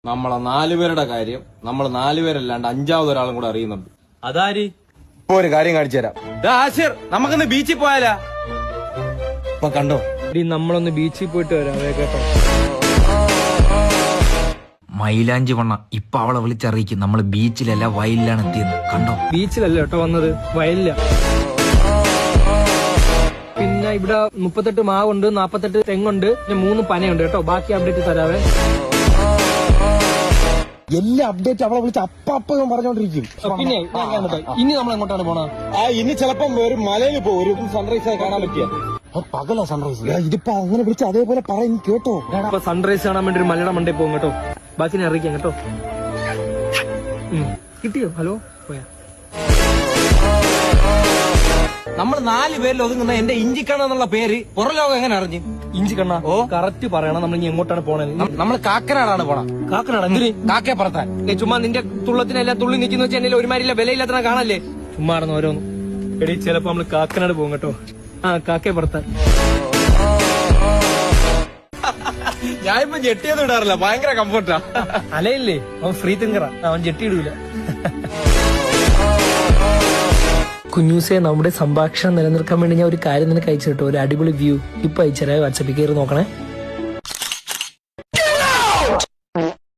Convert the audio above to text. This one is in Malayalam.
നമ്മളെ 4 പേരുടെ കാര്യം നമ്മൾ 4 പേരല്ലാണ്ട് 5ാമത് ഒരാളും കൂടെ അറിയുന്നുണ്ട്. അതാര്? ഇപ്പൊ ഒരു കാര്യം കാണിച്ചു തരാം. ആശിർ, നമുക്കിന്ന് ബീച്ചിൽ പോയാലാ? ഇപ്പൊ കണ്ടോ, നമ്മളൊന്ന് ബീച്ചിൽ പോയിട്ട് വരാം കേട്ടോ. മൈലാഞ്ചി വണ്ണ ഇപ്പൊ അവളെ വിളിച്ചറിയിക്കും നമ്മള് ബീച്ചിലല്ല വയലിലാണ് എത്തിയെന്ന്. കണ്ടോ? ബീച്ചിലല്ല കേട്ടോ വന്നത്, വയലില്ല. പിന്നെ ഇവിടെ 38 മാവുണ്ട്, 48 തെങ്ങുണ്ട്, പിന്നെ 3 പനയുണ്ട് കേട്ടോ. ബാക്കി അപ്ഡേറ്റ് തരാവേ. എല്ലാ അപ്ഡേറ്റ് അവളെ വിളിച്ച് അപ്പം പറഞ്ഞോണ്ടിരിക്കും. പിന്നെ ഇനി നമ്മൾ എങ്ങോട്ടാണ് പോണ? ഇനി ചിലപ്പം ഒരു മലയിൽ പോകും, ഒരു സൺറൈസ് കാണാൻ പറ്റിയ. പകല സൺറൈസ്. ഇതിപ്പോ അങ്ങനെ വിളിച്ച് അതേപോലെ പറയും കേട്ടോ. ഇപ്പൊ സൺറൈസ് കാണാൻ വേണ്ടി ഒരു മലയുടെ മണ്ടേ പോകും കേട്ടോ. ബാക്കി ഞാൻ അറിയിക്കാം കേട്ടോ. കിട്ടിയോ? ഹലോ, പോയാ? നമ്മൾ 4 പേരിൽ ഒതുങ്ങുന്ന എന്റെ ഇഞ്ചിക്കണ്ണ എന്നുള്ള പേര് പുറം ലോകം എങ്ങനെ അറിഞ്ഞു? ഇഞ്ചിക്കണ്ണ കറക്റ്റ് പറയണം. നമ്മൾ ഇനി എങ്ങോട്ടാണ് പോണത്? നമ്മൾ കാക്കനാടാണ് പോണം. കാക്കനാട് എന്തിന്? കാക്കയെ പറത്താൻ. ചുമ്മാ നിന്റെ തുള്ളത്തിനെല്ലാം തുള്ളി നിൽക്കുന്ന വെച്ചാൽ എന്നെ ഒരുമാരില്ല വിലയില്ലാത്ത കാണല്ലേ. ചുമ്മാ നടന്ന് ഓരോന്ന്. എടീ, ചിലപ്പോ നമ്മള് കാക്കനാട് പോകും കേട്ടോ. കാക്കയെ പറത്താൻ. ഞാനിപ്പോ ജെട്ടിയൊന്നും ഇടാറില്ല, ഭയങ്കര കംഫർട്ടാ. അലയില്ലേ, അവൻ ഫ്രീ തിങ്കറാ, അവൻ ജെട്ടിയിടൂല. കുഞ്ഞൂസെ, നമ്മുടെ സംഭാഷണം നിലനിർത്താൻ വേണ്ടി ഞാൻ ഒരു കാര്യം നിനക്ക് അയച്ചു കേട്ടോ. ഒരു അടിപൊളി വ്യൂ ഇപ്പൊ അയച്ചുതരാം. വാട്സാപ്പിൽ കയറി നോക്കണേ.